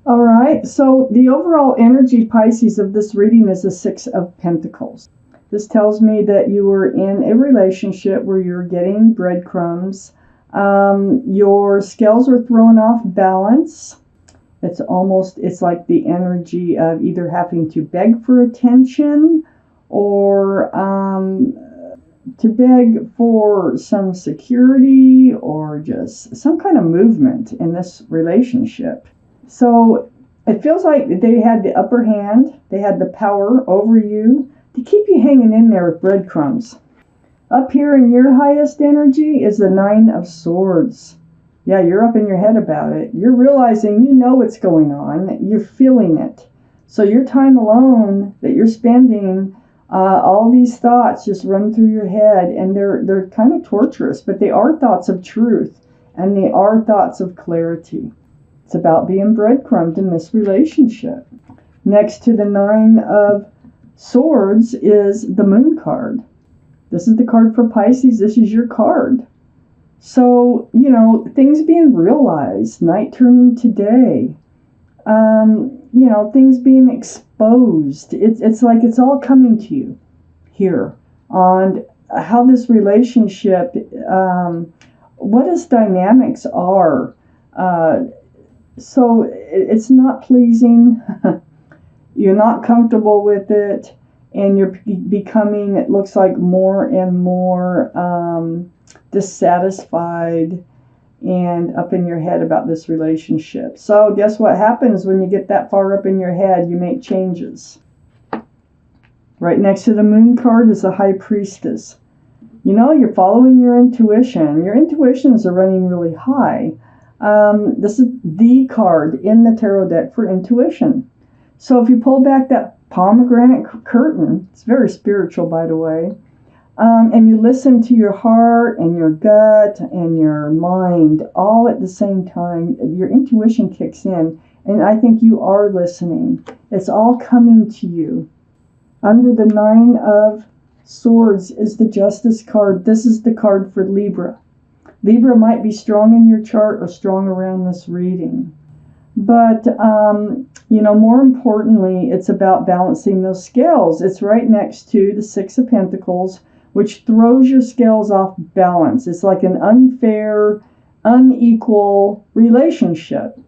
All right, so the overall energy, Pisces, of this reading is the Six of Pentacles. This tells me that you were in a relationship where you're getting breadcrumbs. Your scales are thrown off balance. It's like the energy of either having to beg for attention or to beg for some security or just some kind of movement in this relationship. So it feels like they had the upper hand, they had the power over you to keep you hanging in there with breadcrumbs. Up here in your highest energy is the Nine of Swords. Yeah, you're up in your head about it. You're realizing you know what's going on. You're feeling it. So your time alone that you're spending, all these thoughts just run through your head, and they're kind of torturous, but they are thoughts of truth, and they are thoughts of clarity. It's about being breadcrumbed in this relationship. Next to the Nine of Swords is the Moon card. This is the card for Pisces. This is your card. So, things being realized, night turning to day, things being exposed. It's like it's all coming to you here on how this relationship, what its dynamics are. So it's not pleasing. You're not comfortable with it, and you're becoming, it looks like, more and more dissatisfied and up in your head about this relationship. So guess what happens when you get that far up in your head? You make changes. Right next to the Moon card is the High Priestess. You're following your intuition. Your intuitions are running really high. This is the card in the tarot deck for intuition. So if you pull back that pomegranate curtain, it's very spiritual, by the way, and you listen to your heart and your gut and your mind all at the same time, your intuition kicks in, and I think you are listening. It's all coming to you. Under the Nine of Swords is the Justice card. This is the card for Libra. Libra might be strong in your chart or strong around this reading. But, more importantly, it's about balancing those scales. It's right next to the Six of Pentacles, which throws your scales off balance. It's like an unfair, unequal relationship.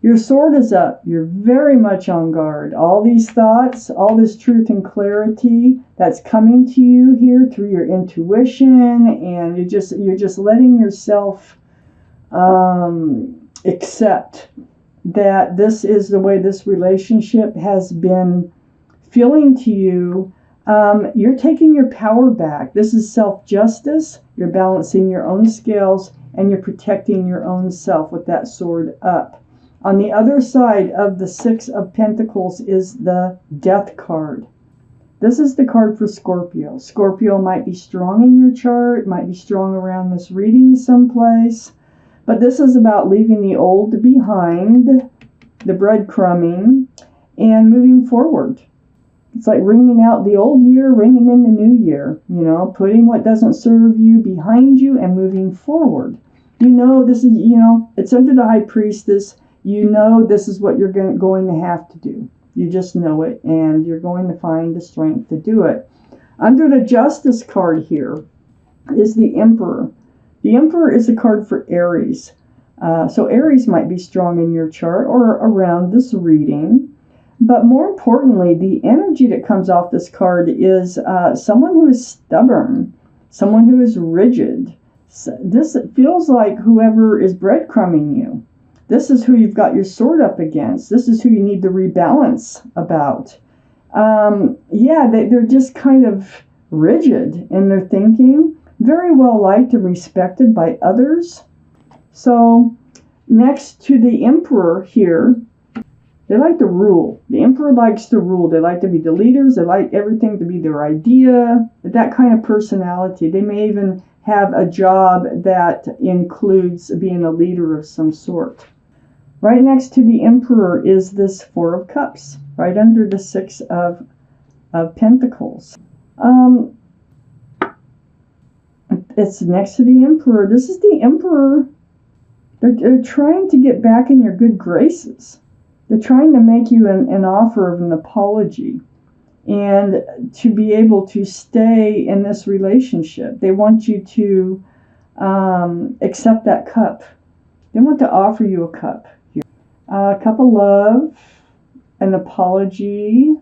Your sword is up. You're very much on guard. All these thoughts, all this truth and clarity that's coming to you here through your intuition, and you're just letting yourself accept that this is the way this relationship has been feeling to you. You're taking your power back. This is self-justice. You're balancing your own scales, and you're protecting your own self with that sword up. On the other side of the Six of Pentacles is the Death card. This is the card for Scorpio. Scorpio might be strong in your chart, might be strong around this reading someplace. But this is about leaving the old behind, the breadcrumbing, and moving forward. It's like ringing out the old year, ringing in the new year, putting what doesn't serve you behind you and moving forward. This is, it's under the High Priestess. This is what you're going to have to do. You just know it, and you're going to find the strength to do it. Under the Justice card here is the Emperor. The Emperor is a card for Aries. So Aries might be strong in your chart or around this reading. But more importantly, the energy that comes off this card is someone who is stubborn, someone who is rigid. This feels like whoever is breadcrumbing you. This is who you've got your sword up against. This is who you need to rebalance about. They're just kind of rigid in their thinking. Very well liked and respected by others. So next to the Emperor here, they like to rule. The Emperor likes to rule. They like to be the leaders. They like everything to be their idea. That kind of personality. They may even have a job that includes being a leader of some sort. Right next to the Emperor is this Four of Cups, right under the Six of Pentacles. It's next to the Emperor. This is the Emperor. They're trying to get back in your good graces. They're trying to make you an offer of an apology and to be able to stay in this relationship. They want you to accept that cup. They want to offer you a cup here. A cup of love, an apology.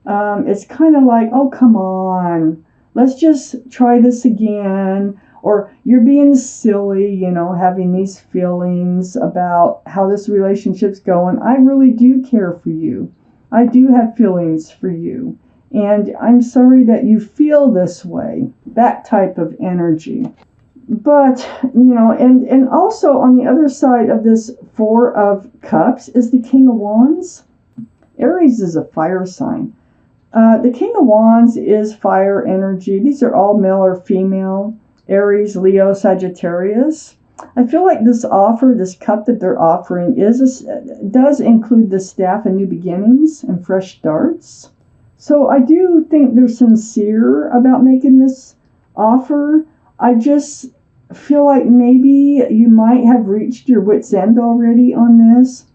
It's kind of like, oh, come on, let's just try this again. Or you're being silly, you know, having these feelings about how this relationship's going. I really do care for you. I do have feelings for you. And I'm sorry that you feel this way. That type of energy. But, you know, and also on the other side of this Four of Cups is the King of Wands. Aries is a fire sign. The King of Wands is fire energy. These are all male or female. Aries, Leo, Sagittarius. I feel like this offer, this cup that they're offering, does include the staff and new beginnings and fresh starts. So I do think they're sincere about making this offer. I just feel like maybe you might have reached your wit's end already on this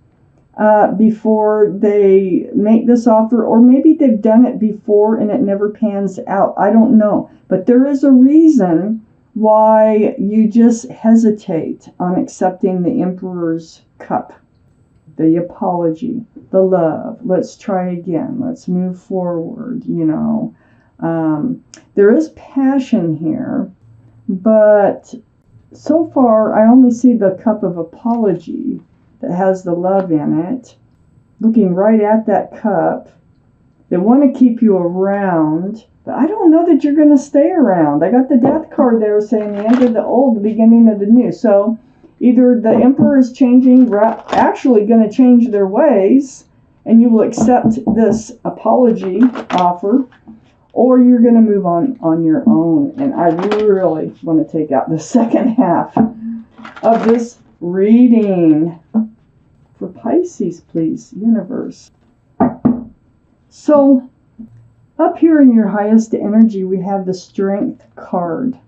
before they make this offer, or maybe they've done it before and it never pans out. I don't know. But there is a reason why you just hesitate on accepting the Emperor's cup. The apology, the love, let's try again, let's move forward, you know. There is passion here, but so far I only see the cup of apology that has the love in it. Looking right at that cup, they want to keep you around, but I don't know that you're going to stay around. I got the death card there saying the end of the old, the beginning of the new. So either the Emperor is actually going to change their ways, and you will accept this apology offer, or you're going to move on your own. And I really want to take out the second half of this reading for Pisces, please, universe. So up here in your highest energy, we have the Strength card.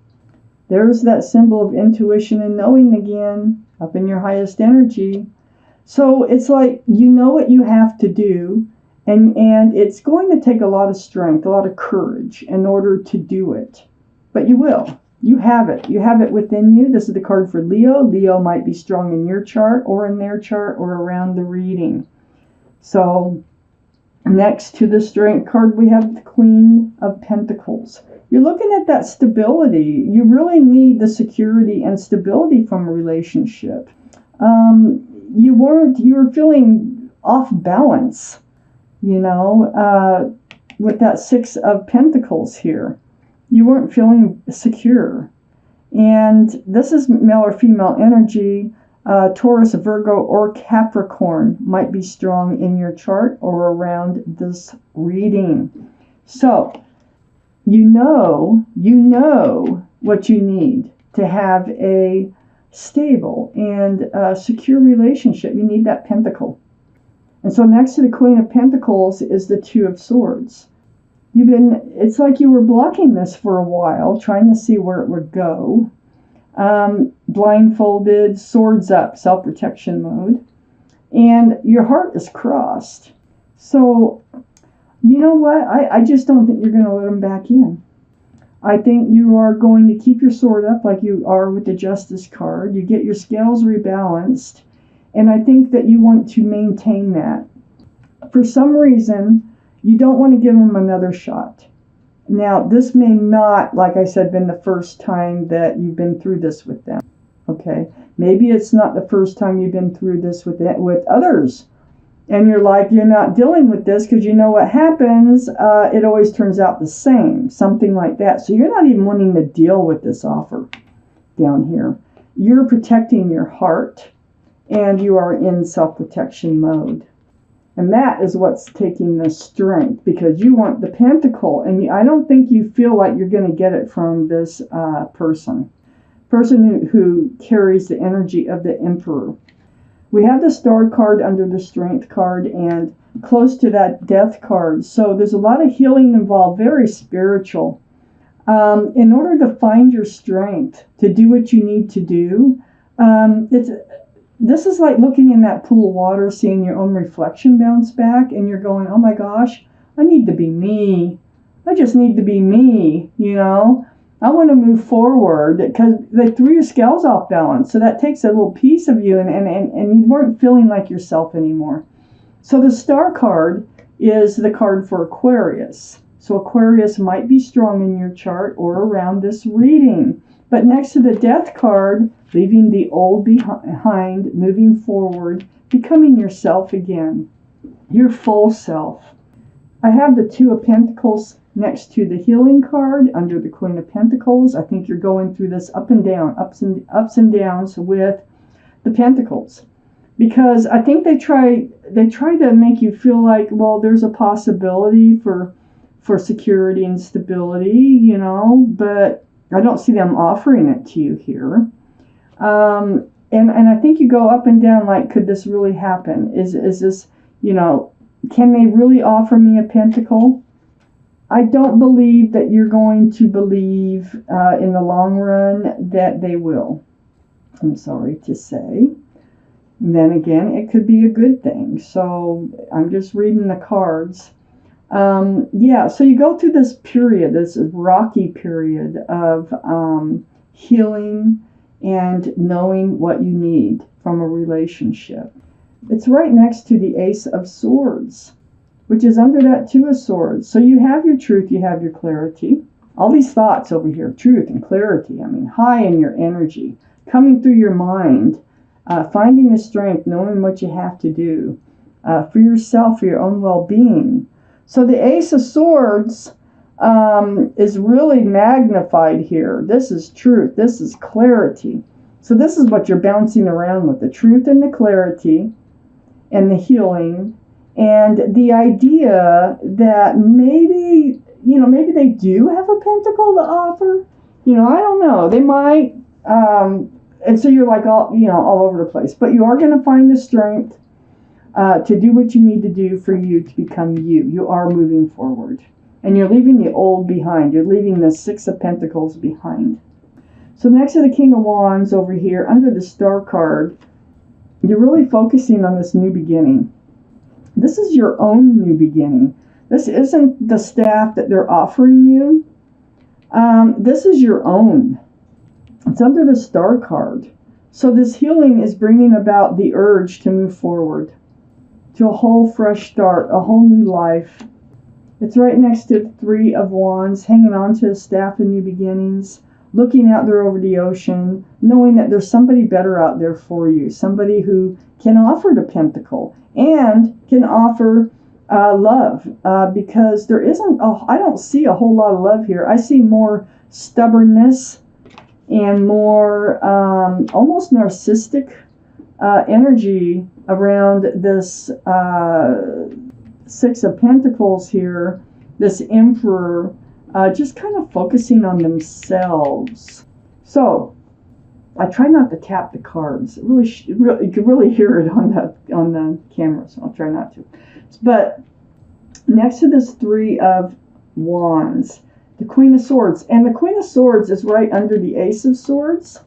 There's that symbol of intuition and knowing again, up in your highest energy. So it's like you know what you have to do, and it's going to take a lot of strength, a lot of courage in order to do it. But you will. You have it. You have it within you. This is the card for Leo. Leo might be strong in your chart or in their chart or around the reading. So next to the Strength card, we have the Queen of Pentacles. You're looking at that stability. You really need the security and stability from a relationship. You were feeling off balance, you know, with that Six of Pentacles here. You weren't feeling secure. And this is male or female energy. Taurus, Virgo, or Capricorn might be strong in your chart or around this reading. So, you know what you need to have a stable and secure relationship. You need that pentacle. And so next to the Queen of Pentacles is the Two of Swords. It's like you were blocking this for a while, trying to see where it would go. Blindfolded, swords up, self-protection mode. And your heart is crossed. So, you know what? I just don't think you're going to let them back in. I think you are going to keep your sword up like you are with the Justice card. You get your scales rebalanced. And I think that you want to maintain that. For some reason, you don't want to give them another shot. Now, this may not, like I said, been the first time that you've been through this with them. Okay? Maybe it's not the first time you've been through this with others. And you're like, you're not dealing with this because you know what happens. It always turns out the same. Something like that. So you're not even wanting to deal with this offer down here. You're protecting your heart. And you are in self-protection mode. And that is what's taking the strength, because you want the pentacle, and I don't think you feel like you're going to get it from this person who carries the energy of the Emperor. We have the Star card under the Strength card and close to that Death card. So there's a lot of healing involved, very spiritual. In order to find your strength to do what you need to do, this is like looking in that pool of water, seeing your own reflection bounce back, and you're going, oh my gosh, I need to be me. I just need to be me, you know. I want to move forward, because they threw your scales off balance. So that takes a little piece of you, and you weren't feeling like yourself anymore. So the star card is the card for Aquarius. So Aquarius might be strong in your chart or around this reading. But next to the death card, leaving the old behind, moving forward, becoming yourself again, your full self. I have the Two of Pentacles next to the healing card under the Queen of Pentacles. I think you're going through this up and down, ups and downs with the Pentacles, because I think they try to make you feel like, well, there's a possibility for security and stability, you know, but I don't see them offering it to you here. And I think you go up and down like, could this really happen? Is this, you know, can they really offer me a pentacle? I don't believe that you're going to believe in the long run that they will. I'm sorry to say. And then again, it could be a good thing. So I'm just reading the cards. Yeah, so you go through this period, this rocky period of healing and knowing what you need from a relationship. It's right next to the Ace of Swords, which is under that Two of Swords. So you have your truth, you have your clarity. All these thoughts over here, truth and clarity, I mean, high in your energy, coming through your mind, finding the strength, knowing what you have to do for yourself, for your own well-being. So the Ace of Swords is really magnified here. This is truth. This is clarity. So this is what you're bouncing around with, the truth and the clarity and the healing, and the idea that maybe, you know, maybe they do have a pentacle to offer. You know, I don't know. They might. And so you're like all over the place. But you are going to find the strength to do what you need to do for you to become you. You are moving forward. And you're leaving the old behind. You're leaving the Six of Pentacles behind. So next to the King of Wands over here, under the Star card, you're really focusing on this new beginning. This is your own new beginning. This isn't the staff that they're offering you. This is your own. It's under the Star card. So this healing is bringing about the urge to move forward, to a whole fresh start, a whole new life. It's right next to the Three of Wands, hanging on to a staff of new beginnings, looking out there over the ocean, knowing that there's somebody better out there for you, somebody who can offer the pentacle and can offer love, because there isn't, I don't see a whole lot of love here. I see more stubbornness and more almost narcissistic energy around this Six of Pentacles here, this Emperor, just kind of focusing on themselves. So I try not to tap the cards. You can really hear it on the camera, so I'll try not to. But next to this Three of Wands, the Queen of Swords, and the Queen of Swords is right under the Ace of Swords.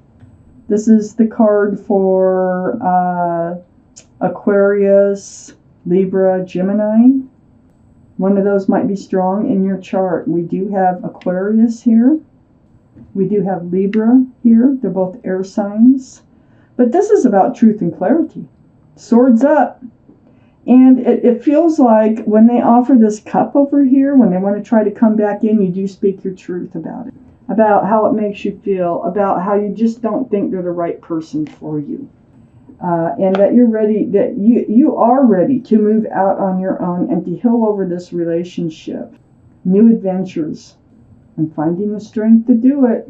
This is the card for Aquarius, Libra, Gemini. One of those might be strong in your chart. We do have Aquarius here. We do have Libra here. They're both air signs. But this is about truth and clarity. Swords up. And it feels like when they offer this cup over here, when they want to try to come back in, you do speak your truth about it. About how it makes you feel. About how you just don't think they're the right person for you. And that you're ready, that you are ready to move out on your own and to heal over this relationship. New adventures. And finding the strength to do it.